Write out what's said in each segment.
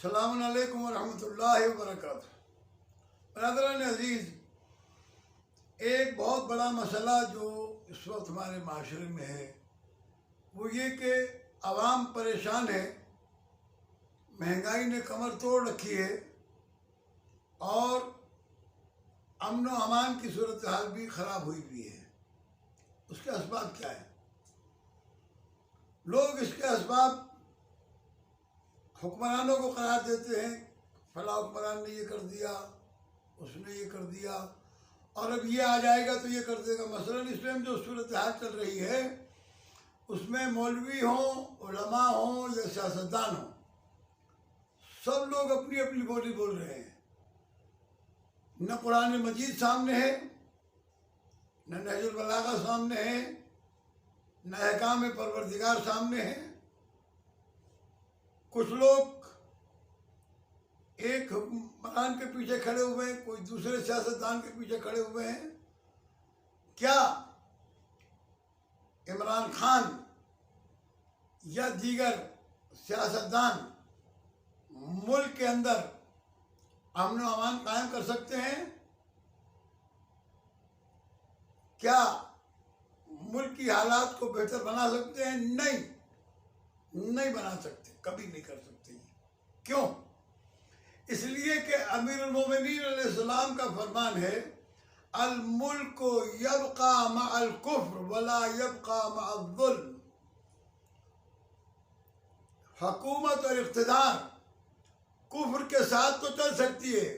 अस्सलामु अलैकुम वरहमतुल्लाहि वबरकातुहू। बरदरान अज़ीज़, एक बहुत बड़ा मसला जो इस वक्त हमारे माशरे में है वो ये कि आवाम परेशान है, महंगाई ने कमर तोड़ रखी है और अमन व अमान की सूरत हाल भी ख़राब हुई भी है। उसके असबाब क्या है? लोग इसके असबाब हुक्मरानों को करार देते हैं, फला हुक्मरान ने ये कर दिया, उसने ये कर दिया और अब ये आ जाएगा तो ये कर देगा। मसलन इस टाइम जो सूरत हाल चल रही है उसमें मौलवी हों, उलमा हों या सियासतदान हों, सब लोग अपनी अपनी बोली बोल रहे हैं। न कुरान मजीद सामने है, न नहजुल बलागा सामने है, न अहकाम परवरदिगार सामने है। कुछ लोग एक हुक्मरान के पीछे खड़े हुए हैं, कोई दूसरे सियासतदान के पीछे खड़े हुए हैं। क्या इमरान खान या दीगर सियासतदान मुल्क के अंदर अमन व अमान कायम कर सकते हैं? क्या मुल्क की हालात को बेहतर बना सकते हैं? नहीं बना सकते, कभी नहीं कर सकते। क्यों? इसलिए कि अमीरुल मोमिनीन अलैहिस्सलाम का फरमान है, अल मुल्क यबका मअल कुफ्र वला यबका मअल ज़ुल्म। हुकूमत और इख्तिदार कुफ्र के साथ तो चल सकती है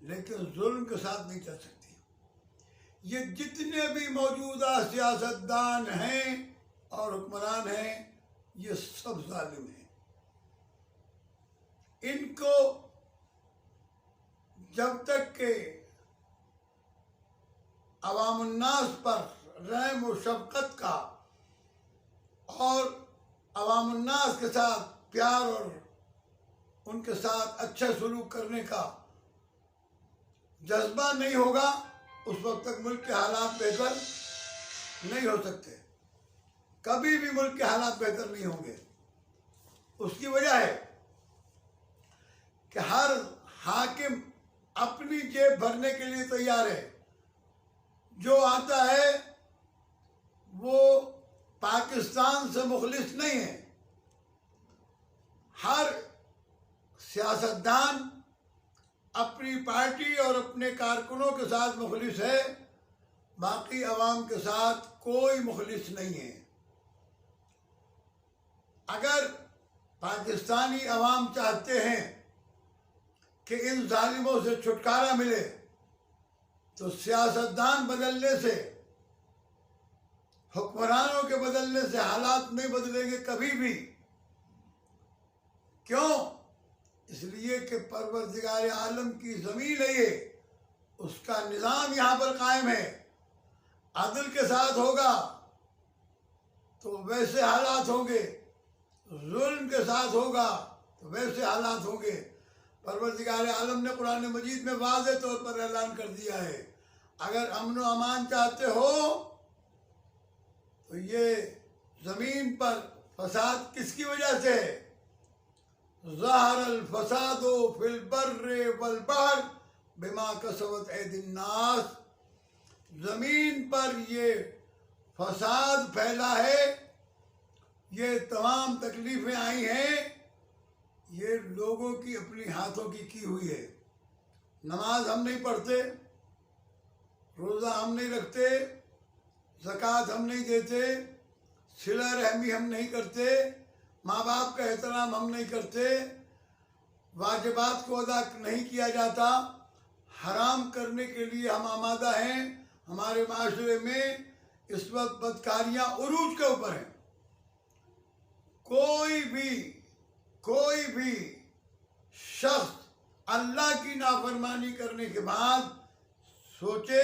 लेकिन जुल्म के साथ नहीं चल सकती। ये जितने भी मौजूदा सियासतदान हैं और हुक्मरान हैं, ये सब जालिम हैं। इनको जब तक के अवामुन्नास पर रहम और शफकत का और अवामुन्नास के साथ प्यार और उनके साथ अच्छा सलूक करने का जज्बा नहीं होगा, उस वक्त तक मुल्क के हालात बेहतर नहीं हो सकते। कभी भी मुल्क के हालात बेहतर नहीं होंगे। उसकी वजह है कि हर हाकिम अपनी जेब भरने के लिए तैयार है। जो आता है वो पाकिस्तान से मुखलिस नहीं है। हर सियासतदान अपनी पार्टी और अपने कारकुनों के साथ मुखलिस है, बाकी अवाम के साथ कोई मुखलिस नहीं है। अगर पाकिस्तानी अवाम चाहते हैं कि इन जालिमों से छुटकारा मिले तो सियासतदान बदलने से, हुक्मरानों के बदलने से हालात नहीं बदलेंगे कभी भी। क्यों? इसलिए कि परवरदिगार आलम की ज़मीन है ये, उसका निज़ाम यहाँ पर कायम है। अदल के साथ होगा तो वैसे हालात होंगे, जुल्म के साथ होगा तो वैसे हालात होंगे। परवरदिगार आलम ने कुरान मजीद में वाज़ेह तौर पर ऐलान कर दिया है, अगर अमन व अमान चाहते हो तो ये ज़मीन पर फसाद किसकी वजह से है? ज़हरल फसादो फिल बर्रे वल बहर बिमा कसबत ऐदिन नास। ज़मीन पर ये फसाद फैला है, ये तमाम तकलीफ़ें आई हैं, ये लोगों की अपनी हाथों की हुई है। नमाज हम नहीं पढ़ते, रोज़ा हम नहीं रखते, ज़कात हम नहीं देते, सिला रहमी हम नहीं करते, माँ बाप का एहतराम हम नहीं करते, वाजिबात को अदा नहीं किया जाता, हराम करने के लिए हम आमादा हैं। हमारे माशरे में इस वक्त बदकारियाँ उरूज के ऊपर हैं। कोई भी शख्स अल्लाह की नाफरमानी करने के बाद सोचे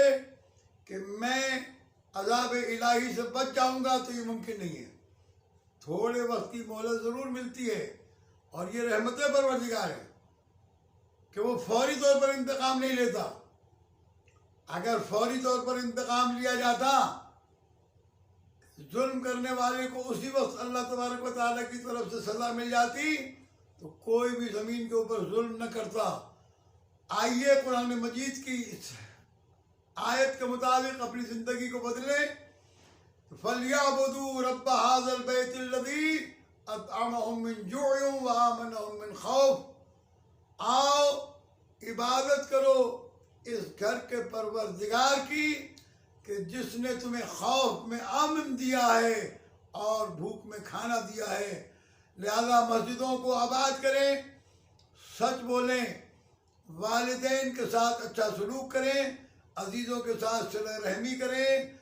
कि मैं अज़ाब इलाही से बच जाऊंगा, तो ये मुमकिन नहीं है। थोड़े वक्त की मोहलत ज़रूर मिलती है और ये रहमत परवरदिगार है कि वो फौरी तौर पर इंतकाम नहीं लेता। अगर फौरी तौर पर इंतकाम लिया जाता, जुल्म करने वाले को उसी वक्त अल्लाह तबारक व तआला की तरफ से सज़ा मिल जाती, तो तो कोई भी ज़मीन के ऊपर जुल्म न करता। आइए कुरान मजीद की इस आयत के मुताबिक अपनी ज़िंदगी को बदलें। फलियाबुदू रब्ब हाज़ल बैतिल्लज़ी अतअमहुम मिन जुअइन व आमनहुम मिन खौफ। आओ इबादत करो इस घर के परवरदिगार की कि जिसने तुम्हें खौफ में अमन दिया है और भूख में खाना दिया है। लिहाजा मस्जिदों को आबाद करें, सच बोलें, वालिदैन के साथ अच्छा सलूक करें, अजीज़ों के साथ सिला रहमी करें,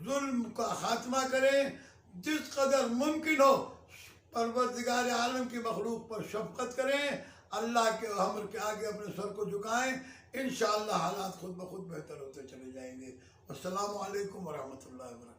जुल्म का खात्मा करें, जिस कदर मुमकिन हो परवरदिगार आलम की मखलूक पर शफकत करें। अल्लाह के अमर के आगे अपने सर को झुकाएं। इंशाअल्लाह हालात खुद ब खुद बेहतर होते चले जाएंगे। अस्सलामु अलैकुम व रहमतुल्लाहि व बरकातुहू।